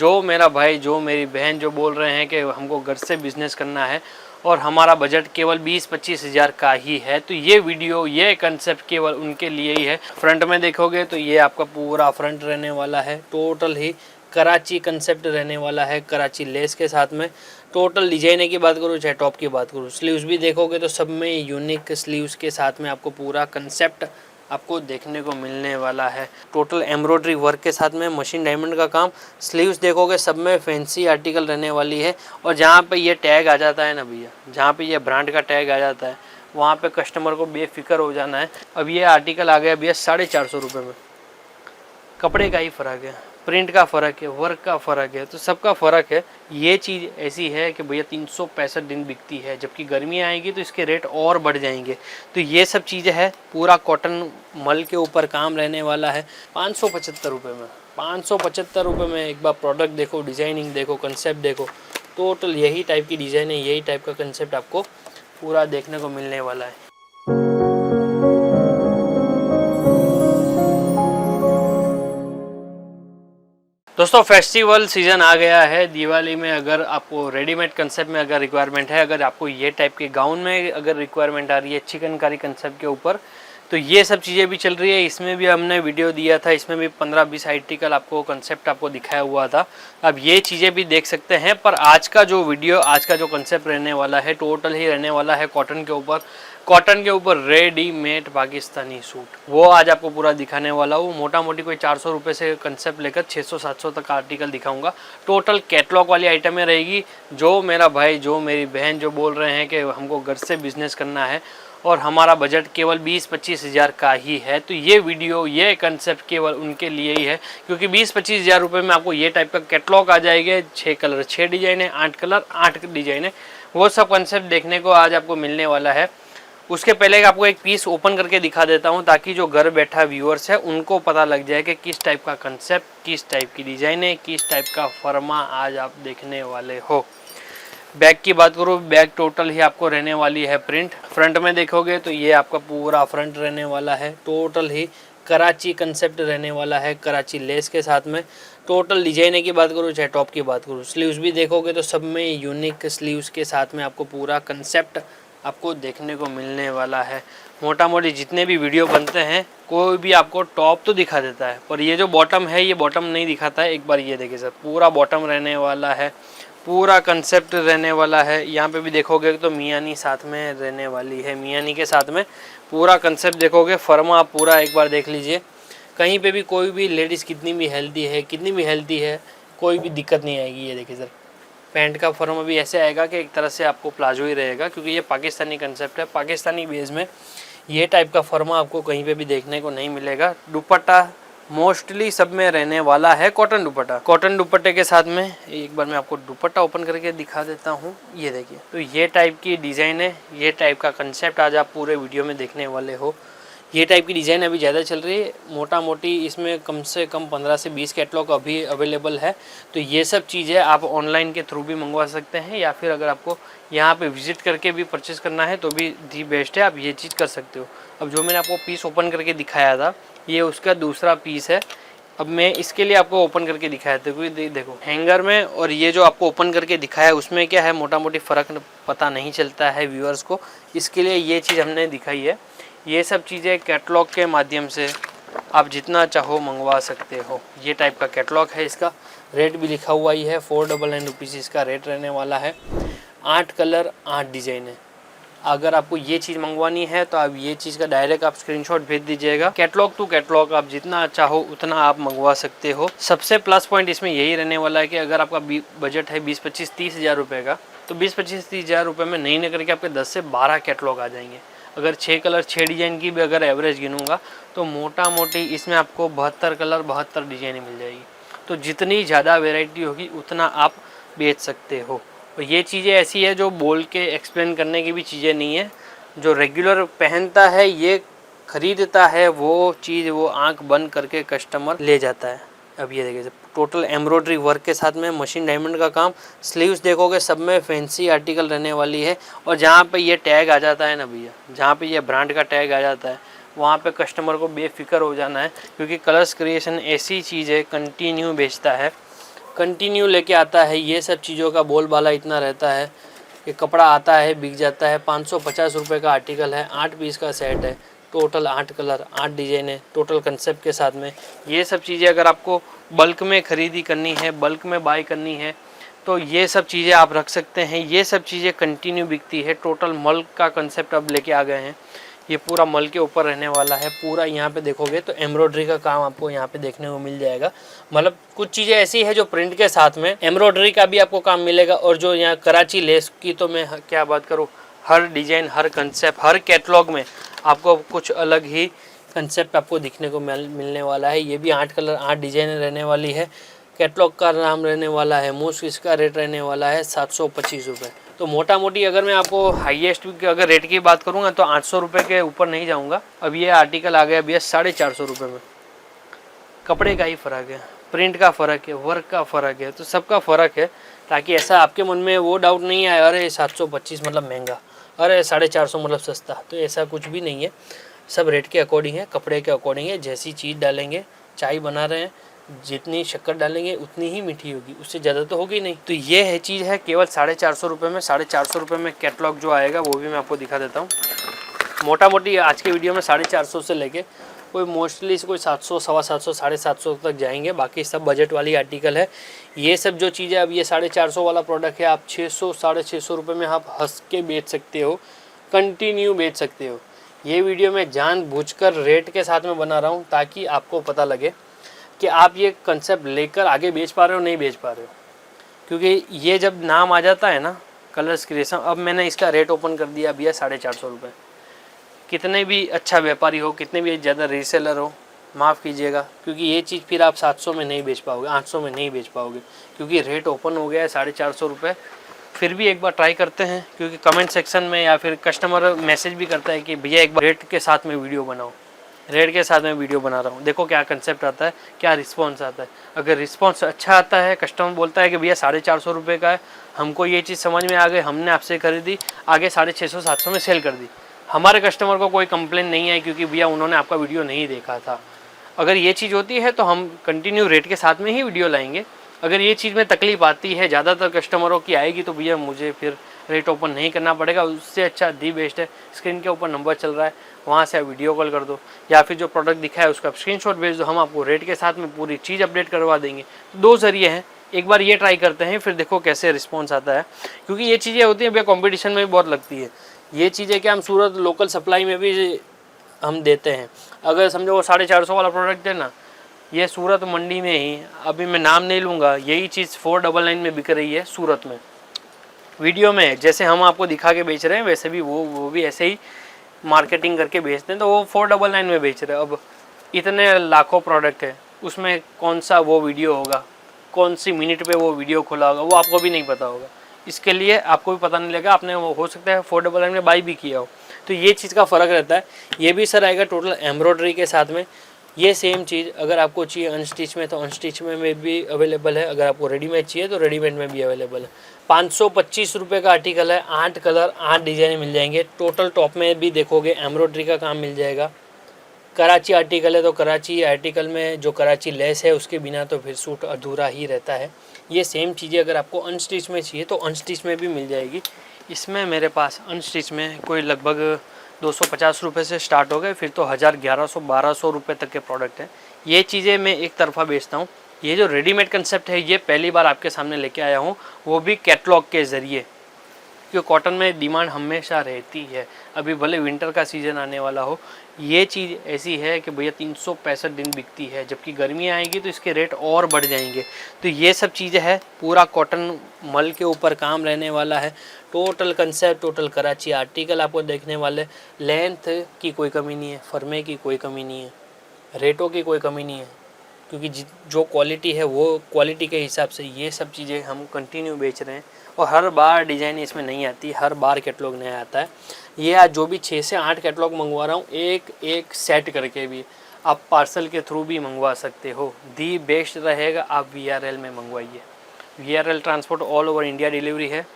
जो मेरा भाई जो मेरी बहन जो बोल रहे हैं कि हमको घर से बिजनेस करना है और हमारा बजट केवल 20-25 हज़ार का ही है, तो ये वीडियो ये कंसेप्ट केवल उनके लिए ही है। फ्रंट में देखोगे तो ये आपका पूरा फ्रंट रहने वाला है, टोटल ही कराची कंसेप्ट रहने वाला है, कराची लेस के साथ में। टोटल डिजाइन की बात करूँ चाहे टॉप की बात करूँ, स्लीव्स भी देखोगे तो सब में यूनिक स्लीव्स के साथ में आपको पूरा कंसेप्ट आपको देखने को मिलने वाला है। टोटल एम्ब्रॉयडरी वर्क के साथ में मशीन डायमंड का काम। स्लीव्स देखोगे सब में फैंसी आर्टिकल रहने वाली है। और जहाँ पे ये टैग आ जाता है ना भैया, जहाँ पे ये ब्रांड का टैग आ जाता है वहाँ पे कस्टमर को बेफिक्र हो जाना है। अब ये आर्टिकल आ गया भैया 450 रुपये में। कपड़े का ही फ़र्क है, प्रिंट का फ़र्क है, वर्क का फ़र्क है, तो सबका फ़र्क है। ये चीज़ ऐसी है कि भैया 365 दिन बिकती है, जबकि गर्मी आएगी तो इसके रेट और बढ़ जाएंगे। तो ये सब चीज़ें है, पूरा कॉटन मल के ऊपर काम रहने वाला है 575 रुपये में। 575 रुपये में एक बार प्रोडक्ट देखो, डिज़ाइनिंग देखो, कंसेप्ट देखो। टोटल यही टाइप की डिज़ाइन है, यही टाइप का कंसेप्ट आपको पूरा देखने को मिलने वाला है। दोस्तों फेस्टिवल सीज़न आ गया है। दिवाली में अगर आपको रेडीमेड कंसेप्ट में अगर रिक्वायरमेंट है, अगर आपको ये टाइप के गाउन में अगर रिक्वायरमेंट आ रही है चिकनकारी कंसेप्ट के ऊपर, तो ये सब चीज़ें भी चल रही है। इसमें भी हमने वीडियो दिया था, इसमें भी 15-20 आर्टिकल आपको कंसेप्ट आपको दिखाया हुआ था। अब ये चीज़ें भी देख सकते हैं। पर आज का जो वीडियो, आज का जो कंसेप्ट रहने वाला है, टोटल ही रहने वाला है कॉटन के ऊपर। कॉटन के ऊपर रेडीमेड पाकिस्तानी सूट, वो आज आपको पूरा दिखाने वाला हूँ। मोटा मोटी कोई 400 रुपये से कंसेप्ट लेकर 600-700 तक आर्टिकल दिखाऊंगा। टोटल कैटलॉग वाली आइटमें रहेगी। जो मेरा भाई जो मेरी बहन जो बोल रहे हैं कि हमको घर से बिजनेस करना है और हमारा बजट केवल 20-25 हज़ार का ही है, तो ये वीडियो ये कंसेप्ट केवल उनके लिए ही है। क्योंकि 20-25 हज़ार रुपये में आपको ये टाइप का कैटलॉग आ जाएंगे। 6 कलर 6 डिज़ाइन है, 8 कलर 8 डिज़ाइन है। वो सब कंसेप्ट देखने को आज आपको मिलने वाला है। उसके पहले आपको एक पीस ओपन करके दिखा देता हूं, ताकि जो घर बैठा व्यूअर्स है उनको पता लग जाए कि किस टाइप का कंसेप्ट, किस टाइप की डिज़ाइन है, किस टाइप का फर्मा आज आप देखने वाले हो। बैग की बात करूँ, बैग टोटल ही आपको रहने वाली है प्रिंट। फ्रंट में देखोगे तो ये आपका पूरा फ्रंट रहने वाला है, टोटल ही कराची कंसेप्ट रहने वाला है, कराची लेस के साथ में। टोटल डिजाइन की बात करूँ चाहे टॉप की बात करूँ, स्लीव्स भी देखोगे तो सब में यूनिक स्लीव्स के साथ में आपको पूरा कंसेप्ट आपको देखने को मिलने वाला है। मोटा मोटी जितने भी वीडियो बनते हैं कोई भी आपको टॉप तो दिखा देता है, पर ये जो बॉटम है ये बॉटम नहीं दिखाता है। एक बार ये देखिए सर, पूरा बॉटम रहने वाला है, पूरा कंसेप्ट रहने वाला है। यहाँ पे भी देखोगे तो मियानी साथ में रहने वाली है, मियानी के साथ में पूरा कंसेप्ट देखोगे। फर्मा पूरा एक बार देख लीजिए। कहीं पे भी कोई भी लेडीज़ कितनी भी हेल्दी है कोई भी दिक्कत नहीं आएगी। ये देखिए सर, पैंट का फर्मा भी ऐसे आएगा कि एक तरह से आपको प्लाजो ही रहेगा, क्योंकि ये पाकिस्तानी कंसेप्ट है। पाकिस्तानी बेस में ये टाइप का फर्मा आपको कहीं पे भी देखने को नहीं मिलेगा। दुपट्टा मोस्टली सब में रहने वाला है कॉटन दुपट्टा। कॉटन दुपट्टे के साथ में एक बार मैं आपको दुपट्टा ओपन करके दिखा देता हूँ। ये देखिए, तो ये टाइप की डिज़ाइन है, ये टाइप का कंसेप्ट आज आप पूरे वीडियो में देखने वाले हो। ये टाइप की डिज़ाइन अभी ज़्यादा चल रही है। मोटा मोटी इसमें कम से कम 15 से 20 कैटलॉग अभी अवेलेबल है। तो ये सब चीज़ें आप ऑनलाइन के थ्रू भी मंगवा सकते हैं, या फिर अगर आपको यहाँ पे विजिट करके भी परचेस करना है तो भी दी बेस्ट है, आप ये चीज़ कर सकते हो। अब जो मैंने आपको पीस ओपन करके दिखाया था ये उसका दूसरा पीस है। अब मैं इसके लिए आपको ओपन करके दिखाया था, क्योंकि देखो हैंगर में और ये जो आपको ओपन करके दिखाया उसमें क्या है, मोटा मोटी फ़र्क पता नहीं चलता है व्यूअर्स को। इसके लिए ये चीज़ हमने दिखाई है। ये सब चीज़ें कैटलॉग के माध्यम से आप जितना चाहो मंगवा सकते हो। ये टाइप का कैटलॉग है, इसका रेट भी लिखा हुआ ही है। 499 रुपीज़ इसका रेट रहने वाला है। 8 कलर 8 डिज़ाइन है। अगर आपको ये चीज़ मंगवानी है तो आप ये चीज़ का डायरेक्ट आप स्क्रीनशॉट भेज दीजिएगा। कैटलॉग टू कैटलॉग आप जितना चाहो उतना आप मंगवा सकते हो। सबसे प्लस पॉइंट इसमें यही रहने वाला है कि अगर आपका बजट है 20-25-30 हज़ार रुपये का, तो 20-25-30 हज़ार रुपये में नहीं करके आपके 10 से 12 कैटलॉग आ जाएंगे। अगर 6 कलर 6 डिज़ाइन की भी अगर एवरेज गिनूंगा तो मोटा मोटी इसमें आपको 72 कलर 72 डिज़ाइन मिल जाएगी। तो जितनी ज़्यादा वेराइटी होगी उतना आप बेच सकते हो। और ये चीज़ें ऐसी है जो बोल के एक्सप्लेन करने की भी चीज़ें नहीं है। जो रेगुलर पहनता है, ये ख़रीदता है, वो चीज़ वो आंख बंद करके कस्टमर ले जाता है। अब ये देखिए, टोटल एम्ब्रॉयडरी वर्क के साथ में मशीन डायमंड का काम। स्लीव्स देखोगे सब में फैंसी आर्टिकल रहने वाली है। और जहाँ पे ये टैग आ जाता है ना भैया, जहाँ पे ये ब्रांड का टैग आ जाता है वहाँ पे कस्टमर को बेफिक्र हो जाना है, क्योंकि कलर्स क्रिएशन ऐसी चीज़ है कंटिन्यू बेचता है। कंटिन्यू लेके आता है। ये सब चीज़ों का बोलबाला इतना रहता है कि कपड़ा आता है बिक जाता है। 550 रुपये का आर्टिकल है, 8 पीस का सेट है, टोटल 8 कलर 8 डिज़ाइन है टोटल कंसेप्ट के साथ में। ये सब चीज़ें अगर आपको बल्क में ख़रीदी करनी है, बल्क में बाई करनी है, तो ये सब चीज़ें आप रख सकते हैं। ये सब चीज़ें कंटिन्यू बिकती है। टोटल मल का कंसेप्ट अब लेके आ गए हैं। ये पूरा मल के ऊपर रहने वाला है। पूरा यहाँ पे देखोगे तो एम्ब्रॉयडरी का काम आपको यहाँ पे देखने को मिल जाएगा। मतलब कुछ चीज़ें ऐसी है जो प्रिंट के साथ में एम्ब्रॉयडरी का भी आपको काम मिलेगा। और जो यहाँ कराची लेस की तो मैं क्या बात करूँ, हर डिज़ाइन, हर कंसेप्ट, हर कैटलॉग में आपको कुछ अलग ही कंसेप्ट आपको दिखने को मिलने वाला है। ये भी 8 कलर 8 डिज़ाइन रहने वाली है। कैटलॉग का नाम रहने वाला है मूस, इसका रेट रहने वाला है 725 रुपये। तो मोटा मोटी अगर मैं आपको हाईएस्ट अगर रेट की बात करूँगा तो 800 रुपये के ऊपर नहीं जाऊँगा। अब ये आर्टिकल आ गया भैया 450 रुपये में। कपड़े का ही फ़र्क है, प्रिंट का फ़र्क है, वर्क का फ़र्क है, तो सबका फ़र्क है, ताकि ऐसा आपके मन में वो डाउट नहीं आए अरे 725 मतलब महंगा, अरे 450 मतलब सस्ता। तो ऐसा कुछ भी नहीं है, सब रेट के अकॉर्डिंग है, कपड़े के अकॉर्डिंग है। जैसी चीज़ डालेंगे, चाय बना रहे हैं, जितनी शक्कर डालेंगे उतनी ही मीठी होगी, उससे ज़्यादा तो होगी नहीं। तो ये है चीज़ है केवल 450 रुपये में। 450 रुपये में कैटलॉग जो आएगा वो भी मैं आपको दिखा देता हूँ। मोटा मोटी आज के वीडियो में 450 से लेके कोई मोस्टली कोई 700, 750, 750 तक जाएंगे। बाकी सब बजट वाली आर्टिकल है। ये सब जो चीज़ें अब ये 450 वाला प्रोडक्ट है, आप 600, 650 रुपये में आप हंस के बेच सकते हो, कंटिन्यू बेच सकते हो। ये वीडियो मैं जानबूझकर रेट के साथ में बना रहा हूँ ताकि आपको पता लगे कि आप ये कंसेप्ट लेकर आगे बेच पा रहे हो नहीं बेच पा रहे हो। क्योंकि ये जब नाम आ जाता है ना कलर्स क्रिएशन, अब मैंने इसका रेट ओपन कर दिया भैया 450 रुपये। कितने भी अच्छा व्यापारी हो, कितने भी ज़्यादा रीसेलर हो, माफ़ कीजिएगा, क्योंकि ये चीज़ फिर आप 700 में नहीं बेच पाओगे, 800 में नहीं बेच पाओगे, क्योंकि रेट ओपन हो गया है 450 रुपये। फिर भी एक बार ट्राई करते हैं, क्योंकि कमेंट सेक्शन में या फिर कस्टमर मैसेज भी करता है कि भैया एक बार रेट के साथ में वीडियो बनाओ। रेट के साथ में वीडियो बना रहा हूँ, देखो क्या कंसेप्ट आता है, क्या रिस्पॉन्स आता है। अगर रिस्पॉन्स अच्छा आता है, कस्टमर बोलता है कि भैया 450 रुपये का है, हमको ये चीज़ समझ में आ गई, हमने आपसे खरीदी, आगे 650, 700 में सेल कर दी, हमारे कस्टमर को कोई कंप्लेन नहीं है क्योंकि भैया उन्होंने आपका वीडियो नहीं देखा था। अगर ये चीज़ होती है तो हम कंटिन्यू रेट के साथ में ही वीडियो लाएंगे। अगर ये चीज़ में तकलीफ आती है, ज़्यादातर कस्टमरों की आएगी, तो भैया मुझे फिर रेट ओपन नहीं करना पड़ेगा। उससे अच्छा दी बेस्ट है, स्क्रीन के ऊपर नंबर चल रहा है, वहाँ से आप वीडियो कॉल कर दो या फिर जो प्रोडक्ट दिखा है उसका स्क्रीनशॉट भेज दो, हम आपको रेट के साथ में पूरी चीज़ अपडेट करवा देंगे। दो ज़रिए हैं, एक बार ये ट्राई करते हैं, फिर देखो कैसे रिस्पॉन्स आता है। क्योंकि ये चीज़ें होती हैं भैया कॉम्पिटिशन में भी बहुत लगती है। ये चीज़ें क्या हम सूरत लोकल सप्लाई में भी हम देते हैं। अगर समझो वो 450 वाला प्रोडक्ट है ना, ये सूरत मंडी में ही, अभी मैं नाम नहीं लूँगा, यही चीज़ 499 में बिक रही है सूरत में। वीडियो में जैसे हम आपको दिखा के बेच रहे हैं वैसे भी वो भी ऐसे ही मार्केटिंग करके बेचते हैं, तो वो 499 में बेच रहे हैं। अब इतने लाखों प्रोडक्ट है, उसमें कौन सा वो वीडियो होगा, कौन सी मिनट पे वो वीडियो खुला होगा, वो आपको भी नहीं पता होगा। इसके लिए आपको भी पता नहीं लगा, आपने वो हो सकता है 499 में बाई भी किया हो। तो ये चीज़ का फ़र्क रहता है। ये भी सर आएगा टोटल एम्ब्रॉयडरी के साथ में। ये सेम चीज़ अगर आपको चाहिए अनस्टिच में तो अनस्टिच में भी अवेलेबल है, अगर आपको रेडीमेड चाहिए तो रेडीमेड में भी अवेलेबल है। 525 रुपये का आर्टिकल है, 8 कलर 8 डिज़ाइन मिल जाएंगे। टोटल टॉप में भी देखोगे एम्ब्रॉयडरी का काम मिल जाएगा। कराची आर्टिकल है तो कराची आर्टिकल में जो कराची लेस है उसके बिना तो फिर सूट अधूरा ही रहता है। ये सेम चीज़ें अगर आपको अनस्टिच में चाहिए तो अनस्टिच में भी मिल जाएगी। इसमें मेरे पास अनस्टिच में कोई लगभग 250 रुपये से स्टार्ट हो गए, फिर तो 1000, 1100, 1200 रुपये तक के प्रोडक्ट हैं। ये चीज़ें मैं एक तरफा बेचता हूँ। ये जो रेडीमेड कंसेप्ट है ये पहली बार आपके सामने लेके आया हूँ, वो भी कैटलॉग के ज़रिए, क्योंकि कॉटन में डिमांड हमेशा रहती है। अभी भले विंटर का सीज़न आने वाला हो, ये चीज़ ऐसी है कि भैया 365 दिन बिकती है, जबकि गर्मी आएगी तो इसके रेट और बढ़ जाएंगे। तो ये सब चीज़ें है, पूरा कॉटन मल के ऊपर काम रहने वाला है। Total concept, total Karachi article आपको देखने वाले। लेंथ की कोई कमी नहीं है, फर्मे की कोई कमी नहीं है, रेटों की कोई कमी नहीं है, क्योंकि जो क्वालिटी है वो क्वालिटी के हिसाब से ये सब चीज़ें हम कंटिन्यू बेच रहे हैं। और हर बार डिज़ाइन इसमें नहीं आती, हर बार कैटलॉग नया आता है। ये आज जो भी 6 से 8 कैटलॉग मंगवा रहा हूँ, एक एक सेट करके भी आप पार्सल के थ्रू भी मंगवा सकते हो। दी बेस्ट रहेगा आप VRL में मंगवाइए। VRL transport all over India delivery है।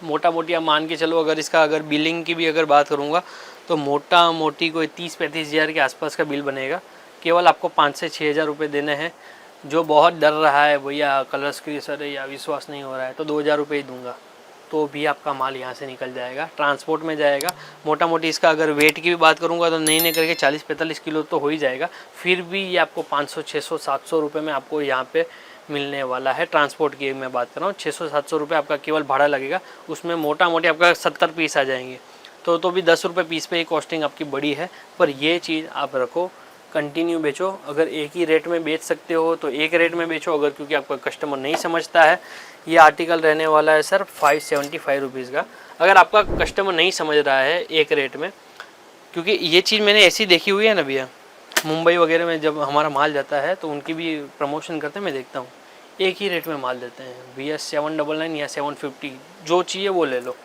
मोटा मोटी आप मान के चलो, अगर बिलिंग की भी अगर बात करूँगा तो मोटा मोटी कोई 30-35 हज़ार के आसपास का बिल बनेगा। केवल आपको 5 से 6 हज़ार रुपये देने हैं। जो बहुत डर रहा है भैया कलर्स की सर या विश्वास नहीं हो रहा है, तो 2000 रुपये ही दूंगा तो भी आपका माल यहाँ से निकल जाएगा, ट्रांसपोर्ट में जाएगा। मोटा मोटी इसका अगर वेट की भी बात करूँगा तो नहीं करके 40-45 किलो तो हो ही जाएगा। फिर भी ये आपको 500, 600, 700 रुपये में आपको यहाँ पे मिलने वाला है। ट्रांसपोर्ट की मैं बात कर रहा हूँ, 600-700 रुपये आपका केवल भाड़ा लगेगा, उसमें मोटा मोटी आपका 70 पीस आ जाएंगे। तो भी 10 रुपये पीस पे ही कॉस्टिंग आपकी बड़ी है। पर ये चीज़ आप रखो, कंटिन्यू बेचो। अगर एक ही रेट में बेच सकते हो तो एक रेट में बेचो, अगर क्योंकि आपका कस्टमर नहीं समझता है। ये आर्टिकल रहने वाला है सर 575 रुपीज़ का। अगर आपका कस्टमर नहीं समझ रहा है एक रेट में, क्योंकि ये चीज़ मैंने ऐसी देखी हुई है ना भैया, मुंबई वगैरह में जब हमारा माल जाता है तो उनकी भी प्रमोशन करते हैं, मैं देखता हूँ एक ही रेट में माल देते हैं भैया, 799 या 750, जो चाहिए वो ले लो।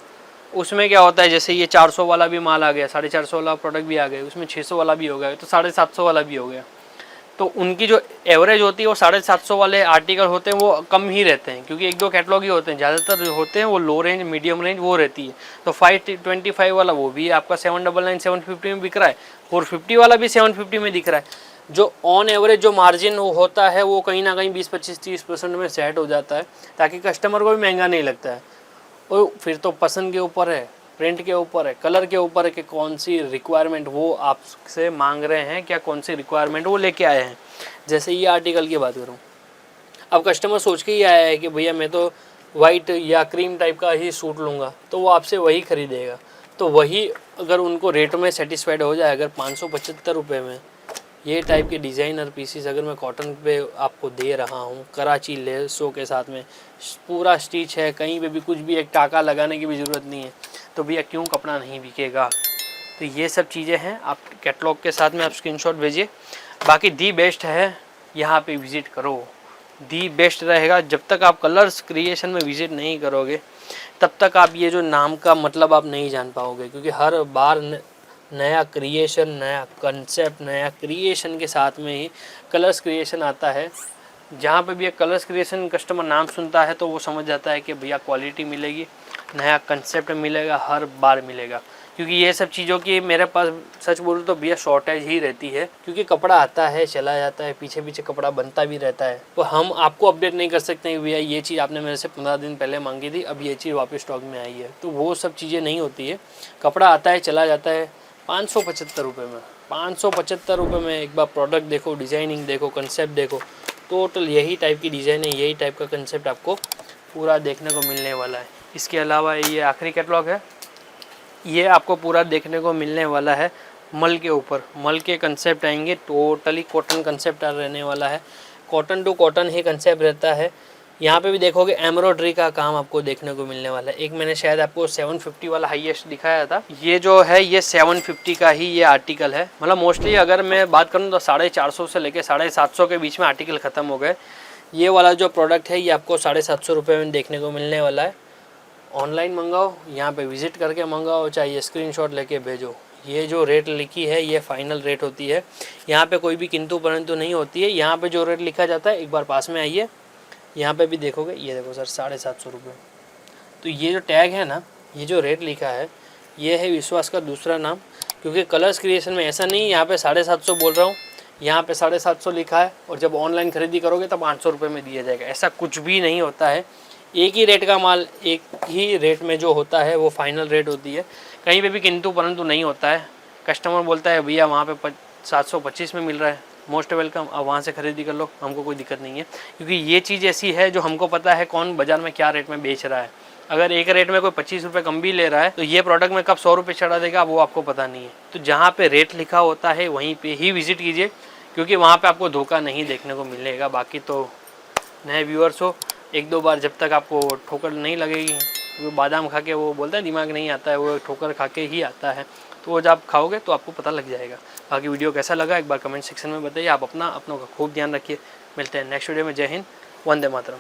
उसमें क्या होता है, जैसे ये 400 वाला भी माल आ गया, 450 वाला प्रोडक्ट भी आ गया, उसमें 600 वाला भी हो गया, तो 750 वाला भी हो गया। तो उनकी जो एवरेज होती है वो 750 वाले आर्टिकल होते हैं वो कम ही रहते हैं, क्योंकि 1-2 कैटलॉग ही होते हैं, ज़्यादातर होते हैं वो लो रेंज, मीडियम रेंज वो रहती है। तो 525 वाला वो भी आपका 799, 750 में बिक रहा है, 450 वाला भी 750 में दिख रहा है। जो ऑन एवरेज जो मार्जिन होता है वो कहीं ना कहीं 20-25-30% में सेट हो जाता है, ताकि कस्टमर को भी महंगा नहीं लगता है। और फिर तो पसंद के ऊपर है, प्रिंट के ऊपर है, कलर के ऊपर है कि कौन सी रिक्वायरमेंट वो आपसे मांग रहे हैं, क्या कौन सी रिक्वायरमेंट वो लेके आए हैं। जैसे ये आर्टिकल की बात करूँ, अब कस्टमर सोच के ही आया है कि भैया मैं तो वाइट या क्रीम टाइप का ही सूट लूँगा, तो वो आपसे वही ख़रीदेगा। तो वही अगर उनको रेट में सेटिस्फाइड हो जाए, अगर 575 रुपये में ये टाइप के डिज़ाइनर पीसीस अगर मैं कॉटन पे आपको दे रहा हूँ, कराची लेसों के साथ में पूरा स्टिच है, कहीं पे भी कुछ भी एक टाका लगाने की भी ज़रूरत नहीं है, तो भैया क्यों कपड़ा नहीं बिकेगा। तो ये सब चीज़ें हैं, आप कैटलॉग के साथ में आप स्क्रीनशॉट भेजिए। बाकी दी बेस्ट है, यहाँ पे विज़िट करो, दी बेस्ट रहेगा। जब तक आप कलर्स क्रिएशन में विज़िट नहीं करोगे तब तक आप ये जो नाम का मतलब आप नहीं जान पाओगे, क्योंकि हर बार नया क्रिएशन, नया कंसेप्ट, नया क्रिएशन के साथ में ही कलर्स क्रिएशन आता है। जहाँ पे भी एक कलर्स क्रिएशन कस्टमर नाम सुनता है तो वो समझ जाता है कि भैया क्वालिटी मिलेगी, नया कंसेप्ट मिलेगा, हर बार मिलेगा। क्योंकि ये सब चीज़ों की मेरे पास सच बोलूँ तो भैया शॉर्टेज ही रहती है, क्योंकि कपड़ा आता है चला जाता है, पीछे पीछे कपड़ा बनता भी रहता है। तो हम आपको अपडेट नहीं कर सकते हैं भैया ये चीज़ आपने मेरे से 15 दिन पहले मांगी थी, अब ये चीज़ वापस स्टॉक में आई है, तो वो सब चीज़ें नहीं होती है। कपड़ा आता है चला जाता है। 575 रुपये में, 575 रुपये में एक बार प्रोडक्ट देखो, डिज़ाइनिंग देखो, कंसेप्ट देखो, टोटल यही टाइप की डिज़ाइन है, यही टाइप का कंसेप्ट आपको पूरा देखने को मिलने वाला है। इसके अलावा ये आखिरी कैटलॉग है, ये आपको पूरा देखने को मिलने वाला है मल के ऊपर। मल के कंसेप्ट आएंगे, टोटली कॉटन कंसेप्ट रहने वाला है, कॉटन टू कॉटन ही कंसेप्ट रहता है। यहाँ पे भी देखोगे एम्ब्रॉयडरी का काम आपको देखने को मिलने वाला है। एक मैंने शायद आपको 750 वाला हाईएस्ट दिखाया था, ये जो है ये 750 का ही ये आर्टिकल है। मतलब मोस्टली अगर मैं बात करूँ तो 450 से लेके 750 के बीच में आर्टिकल ख़त्म हो गए। ये वाला जो प्रोडक्ट है ये आपको 750 रुपये में देखने को मिलने वाला है। ऑनलाइन मंगाओ, यहाँ पे विज़िट करके मंगाओ, चाहे ये स्क्रीनशॉट लेके भेजो। ये जो रेट लिखी है ये फाइनल रेट होती है, यहाँ पे कोई भी किंतु परंतु नहीं होती है। यहाँ पे जो रेट लिखा जाता है, एक बार पास में आइए, यहाँ पे भी देखोगे, ये देखो सर 750 रुपये। तो ये जो टैग है ना, ये जो रेट लिखा है, ये है विश्वास का दूसरा नाम। क्योंकि कलर्स क्रिएशन में ऐसा नहीं यहाँ पे 750 बोल रहा हूँ, यहाँ पे 750 लिखा है, और जब ऑनलाइन खरीदी करोगे तब 800 रुपये में दिया जाएगा। ऐसा कुछ भी नहीं होता है। एक ही रेट का माल एक ही रेट में जो होता है वो फाइनल रेट होती है, कहीं पे भी किंतु परंतु नहीं होता है। कस्टमर बोलता है भैया वहाँ पे 725 में मिल रहा है, मोस्ट वेलकम, अब वहाँ से खरीदी कर लो, हमको कोई दिक्कत नहीं है। क्योंकि ये चीज़ ऐसी है जो हमको पता है कौन बाज़ार में क्या रेट में बेच रहा है। अगर एक रेट में कोई 25 रुपये कम भी ले रहा है तो ये प्रोडक्ट में कब 100 रुपये चढ़ा देगा वो आपको पता नहीं है। तो जहाँ पे रेट लिखा होता है वहीं पे ही विज़िट कीजिए, क्योंकि वहाँ पे आपको धोखा नहीं देखने को मिलेगा। बाकी तो नए व्यूअर्स हो, 1-2 बार जब तक आपको ठोकर नहीं लगेगी, वो बादाम खा के वो बोलता है दिमाग नहीं आता है, वो ठोकर खा के ही आता है, तो वो जब आप खाओगे तो आपको पता लग जाएगा। बाकी वीडियो कैसा लगा एक बार कमेंट सेक्शन में बताइए। आप अपनों का खूब ध्यान रखिए। मिलते हैं नेक्स्ट वीडियो में। जय हिंद, वंदे मातरम।